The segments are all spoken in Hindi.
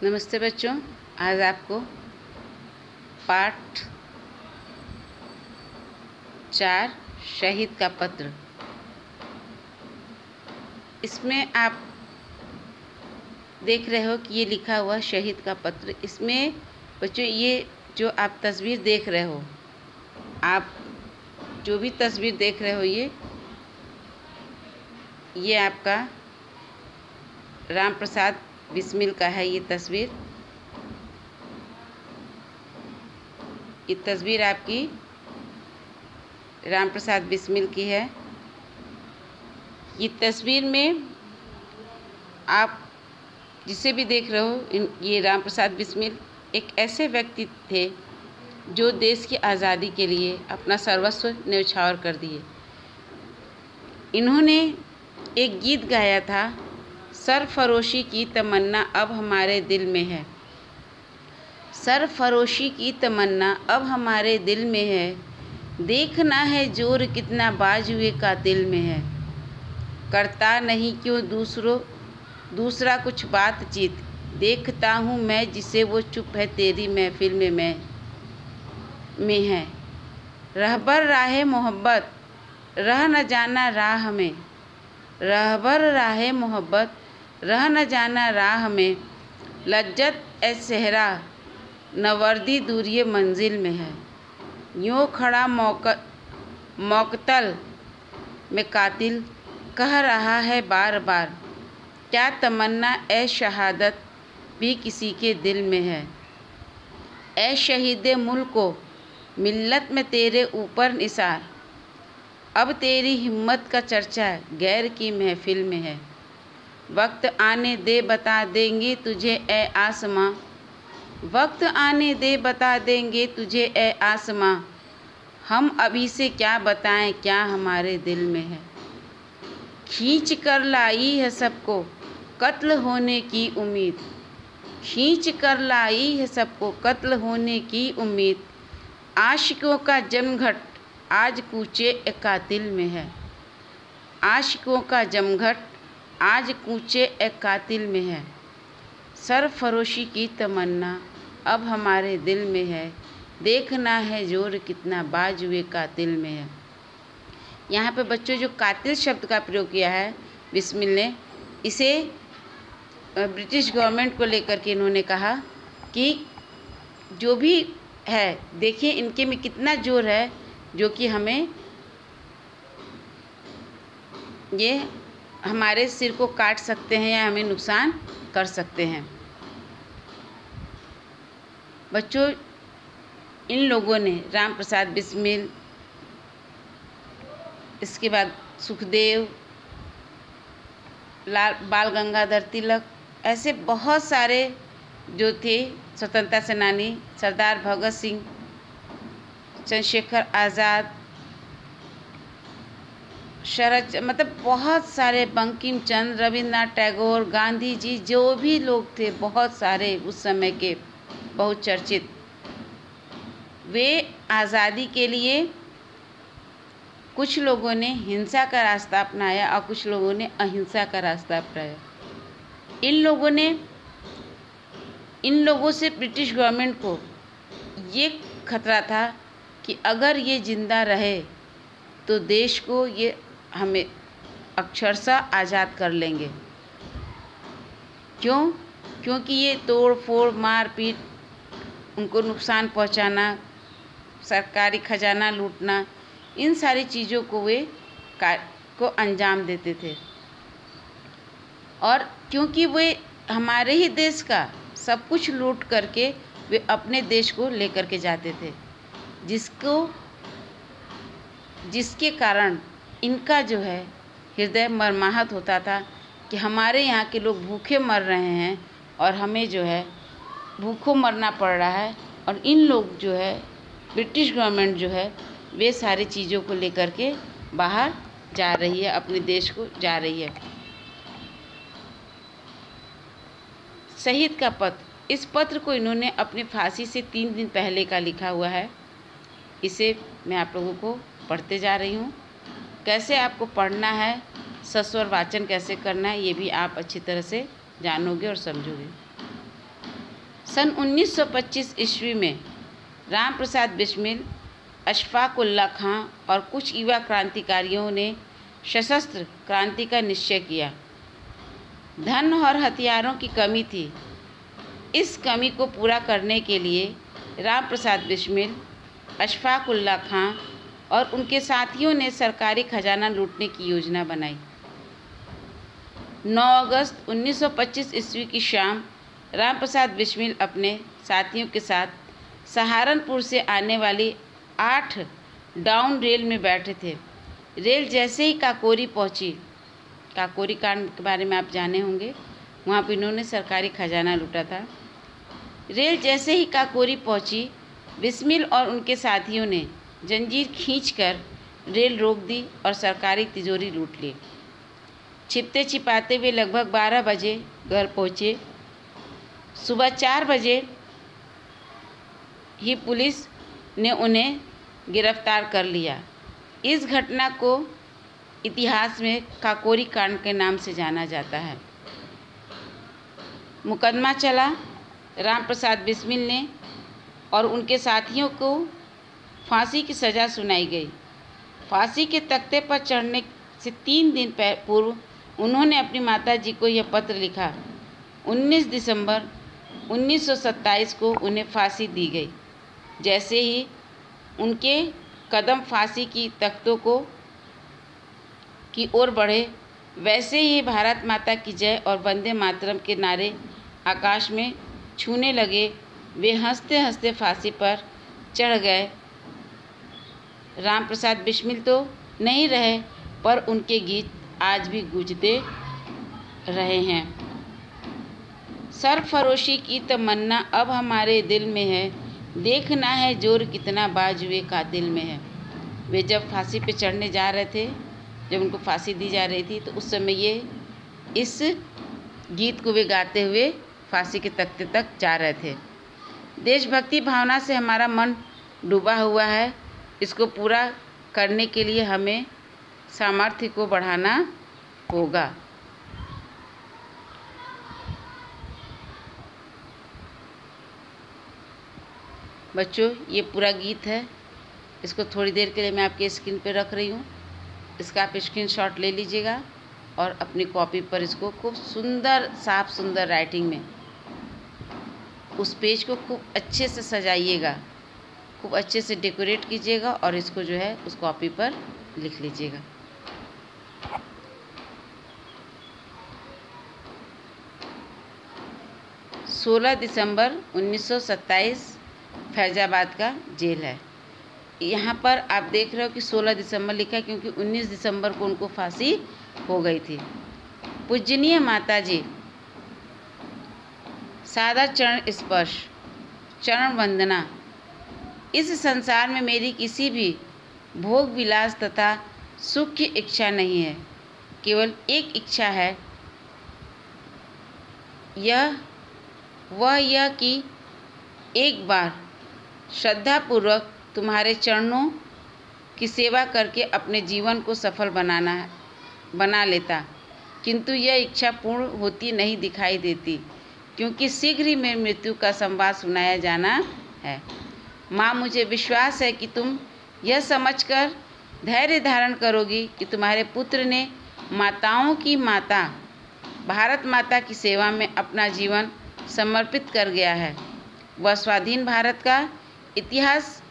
नमस्ते बच्चों, आज आपको पाठ 4 शहीद का पत्र। इसमें आप देख रहे हो कि ये लिखा हुआ शहीद का पत्र। इसमें बच्चों ये जो आप तस्वीर देख रहे हो, आप जो भी तस्वीर देख रहे हो ये आपका राम प्रसाद बिस्मिल का है। ये तस्वीर आपकी राम प्रसाद बिस्मिल की है। ये तस्वीर में आप जिसे भी देख रहे हो, ये राम प्रसाद बिस्मिल एक ऐसे व्यक्ति थे जो देश की आज़ादी के लिए अपना सर्वस्व न्यौछावर कर दिए। इन्होंने एक गीत गाया था, सरफरोशी की तमन्ना अब हमारे दिल में है। सरफरोशी की तमन्ना अब हमारे दिल में है। देखना है जोर कितना बाजुए का दिल में है। करता नहीं क्यों दूसरा कुछ बातचीत। देखता हूँ मैं जिसे वो चुप है तेरी महफिल में है। रहबर राहे मोहब्बत रह न जाना राह में। रहबर राहे मोहब्बत रह न जाना राह में। लज्जत ए सहरा नवर्दी दूरिये मंजिल में है। यूँ खड़ा मौकतल में कातिल कह रहा है बार बार। क्या तमन्ना ए शहादत भी किसी के दिल में है। ए शहीदे मुल्को मिल्लत में तेरे ऊपर निसार। अब तेरी हिम्मत का चर्चा गैर की महफिल में है। वक्त आने दे बता देंगे तुझे ए आसमां। वक्त आने दे बता देंगे तुझे ए आसमां। हम अभी से क्या बताएं क्या हमारे दिल में है। खींच कर लाई है सबको कत्ल होने की उम्मीद। खींच कर लाई है सबको कत्ल होने की उम्मीद। आशिकों का जमघट आज कूचे ए कातिल में है। आशिकों का जमघट आज कूचे ए कातिल में है। सरफरोशी की तमन्ना अब हमारे दिल में है। देखना है जोर कितना बाजुए कातिल में है। यहाँ पे बच्चों जो कातिल शब्द का प्रयोग किया है बिस्मिल ने, इसे ब्रिटिश गवर्नमेंट को लेकर के इन्होंने कहा कि जो भी है देखिए इनके में कितना जोर है, जो कि हमें ये हमारे सिर को काट सकते हैं या हमें नुकसान कर सकते हैं। बच्चों इन लोगों ने राम प्रसाद बिस्मिल, इसके बाद सुखदेव, बाल गंगाधर तिलक, ऐसे बहुत सारे जो थे स्वतंत्रता सेनानी, सरदार भगत सिंह, चंद्रशेखर आज़ाद, मतलब बहुत सारे, बंकिम चंद्र, रविन्द्रनाथ टैगोर, गांधी जी, जो भी लोग थे बहुत सारे उस समय के बहुत चर्चित, वे आज़ादी के लिए कुछ लोगों ने हिंसा का रास्ता अपनाया और कुछ लोगों ने अहिंसा का रास्ता अपनाया। इन लोगों से ब्रिटिश गवर्नमेंट को ये खतरा था कि अगर ये जिंदा रहे तो देश को ये हमें अक्षरशः आज़ाद कर लेंगे। क्योंकि ये तोड़ फोड़, मारपीट, उनको नुकसान पहुंचाना, सरकारी खजाना लूटना, इन सारी चीज़ों को वे को अंजाम देते थे। और क्योंकि वे हमारे ही देश का सब कुछ लूट करके वे अपने देश को लेकर के जाते थे, जिसके कारण इनका जो है हृदय मर्माहत होता था कि हमारे यहाँ के लोग भूखे मर रहे हैं और हमें जो है भूखों मरना पड़ रहा है। और इन लोग जो है ब्रिटिश गवर्नमेंट जो है वे सारी चीज़ों को लेकर के बाहर जा रही है, अपने देश को जा रही है। शहीद का पत्र, इस पत्र को इन्होंने अपनी फांसी से 3 दिन पहले का लिखा हुआ है। इसे मैं आप लोगों को पढ़ते जा रही हूँ। कैसे आपको पढ़ना है, सस्वर वाचन कैसे करना है, ये भी आप अच्छी तरह से जानोगे और समझोगे। सन 1925 ईस्वी में राम प्रसाद बिस्मिल, अशफाक उल्लाह खां और कुछ युवा क्रांतिकारियों ने सशस्त्र क्रांति का निश्चय किया। धन और हथियारों की कमी थी। इस कमी को पूरा करने के लिए राम प्रसाद बिस्मिल, अशफाक उल्लाह खां और उनके साथियों ने सरकारी खजाना लूटने की योजना बनाई। 9 अगस्त 1925 ईस्वी की शाम राम प्रसाद बिस्मिल अपने साथियों के साथ सहारनपुर से आने वाली 8 डाउन रेल में बैठे थे। रेल जैसे ही काकोरी पहुंची, काकोरी कांड के बारे में आप जाने होंगे, वहाँ पर इन्होंने सरकारी खजाना लूटा था। रेल जैसे ही काकोरी पहुंची, बिस्मिल और उनके साथियों ने जंजीर खींचकर रेल रोक दी और सरकारी तिजोरी लूट ली। छिपते छिपाते वे लगभग 12 बजे घर पहुँचे। सुबह 4 बजे ही पुलिस ने उन्हें गिरफ्तार कर लिया। इस घटना को इतिहास में काकोरी कांड के नाम से जाना जाता है। मुकदमा चला। राम प्रसाद बिस्मिल ने और उनके साथियों को फांसी की सज़ा सुनाई गई। फांसी के तख्ते पर चढ़ने से 3 दिन पूर्व उन्होंने अपनी माताजी को यह पत्र लिखा। 19 दिसंबर 1927 को उन्हें फांसी दी गई। जैसे ही उनके कदम फांसी की तख्तों की ओर बढ़े, वैसे ही भारत माता की जय और वंदे मातरम के नारे आकाश में छूने लगे। वे हंसते हंसते फांसी पर चढ़ गए। राम प्रसाद बिस्मिल तो नहीं रहे, पर उनके गीत आज भी गूंजते रहे हैं। सरफरोशी की तमन्ना अब हमारे दिल में है, देखना है जोर कितना बाजुए का दिल में है। वे जब फांसी पे चढ़ने जा रहे थे, जब उनको फांसी दी जा रही थी, तो उस समय ये इस गीत को वे गाते हुए फांसी के तख्ते तक जा रहे थे। देशभक्ति भावना से हमारा मन डूबा हुआ है। इसको पूरा करने के लिए हमें सामर्थ्य को बढ़ाना होगा। बच्चों, ये पूरा गीत है। इसको थोड़ी देर के लिए मैं आपके स्क्रीन पे रख रही हूँ। इसका आप स्क्रीनशॉट ले लीजिएगा और अपनी कॉपी पर इसको खूब सुंदर, साफ सुंदर राइटिंग में उस पेज को खूब अच्छे से सजाइएगा, खूब अच्छे से डेकोरेट कीजिएगा और इसको जो है उस कॉपी पर लिख लीजिएगा। सोलह दिसंबर 1927 फैज़ाबाद का जेल है। यहाँ पर आप देख रहे हो कि 16 दिसंबर लिखा है, क्योंकि 19 दिसंबर को उनको फांसी हो गई थी। पूजनीय माताजी, सादा चरण स्पर्श, चरण वंदना। इस संसार में मेरी किसी भी भोग विलास तथा सुख की इच्छा नहीं है। केवल एक इच्छा है, यह कि एक बार श्रद्धापूर्वक तुम्हारे चरणों की सेवा करके अपने जीवन को सफल बना लेता, किंतु यह इच्छा पूर्ण होती नहीं दिखाई देती, क्योंकि शीघ्र ही मेरी मृत्यु का संवाद सुनाया जाना है। माँ, मुझे विश्वास है कि तुम यह समझकर धैर्य धारण करोगी कि तुम्हारे पुत्र ने माताओं की माता भारत माता की सेवा में अपना जीवन समर्पित कर गया है। वह स्वाधीन भारत का इतिहास,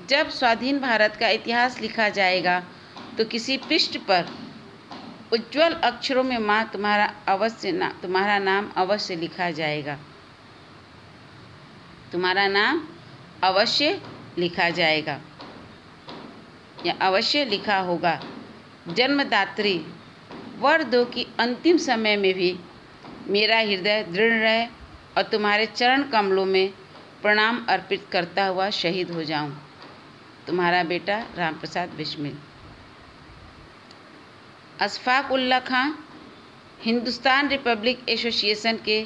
जब स्वाधीन भारत का इतिहास लिखा जाएगा तो किसी पृष्ठ पर उज्ज्वल अक्षरों में माँ तुम्हारा नाम अवश्य लिखा जाएगा। तुम्हारा नाम अवश्य लिखा जाएगा या अवश्य लिखा होगा। जन्मदात्री, वर दो कि अंतिम समय में भी मेरा हृदय दृढ़ रहे और तुम्हारे चरण कमलों में प्रणाम अर्पित करता हुआ शहीद हो जाऊं। तुम्हारा बेटा राम प्रसाद बिस्मिल। अशफाक उल्लाह खां हिंदुस्तान रिपब्लिक एसोसिएशन के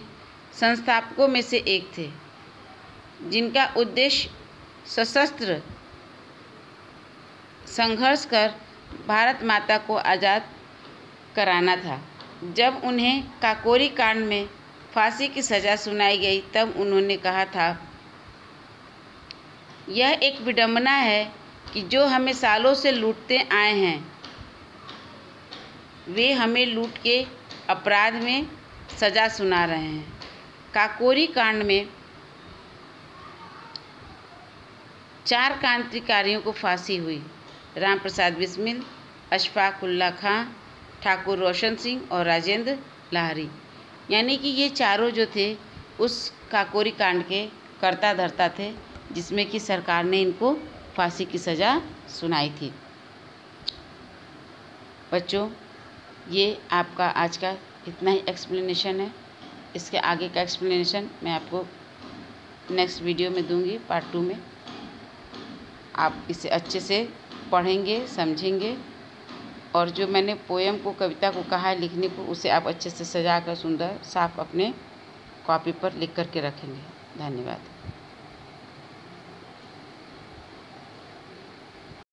संस्थापकों में से एक थे, जिनका उद्देश्य सशस्त्र संघर्ष कर भारत माता को आज़ाद कराना था। जब उन्हें काकोरी कांड में फांसी की सज़ा सुनाई गई तब उन्होंने कहा था, यह एक विडंबना है कि जो हमें सालों से लूटते आए हैं वे हमें लूट के अपराध में सज़ा सुना रहे हैं। काकोरी कांड में 4 क्रांतिकारियों को फांसी हुई, राम प्रसाद बिस्मिल, अशफाक उल्लाह खां, ठाकुर रोशन सिंह और राजेंद्र लाहिरी। यानी कि ये चारों जो थे उस काकोरी कांड के कर्ता धर्ता थे, जिसमें कि सरकार ने इनको फांसी की सज़ा सुनाई थी। बच्चों, ये आपका आज का इतना ही एक्सप्लेनेशन है। इसके आगे का एक्सप्लेनेशन मैं आपको नेक्स्ट वीडियो में दूंगी, पार्ट 2 में। आप इसे अच्छे से पढ़ेंगे, समझेंगे, और जो मैंने पोएम को, कविता को कहा है लिखने को, उसे आप अच्छे से सजा कर सुंदर साफ अपने कॉपी पर लिख कर के रखेंगे। धन्यवाद।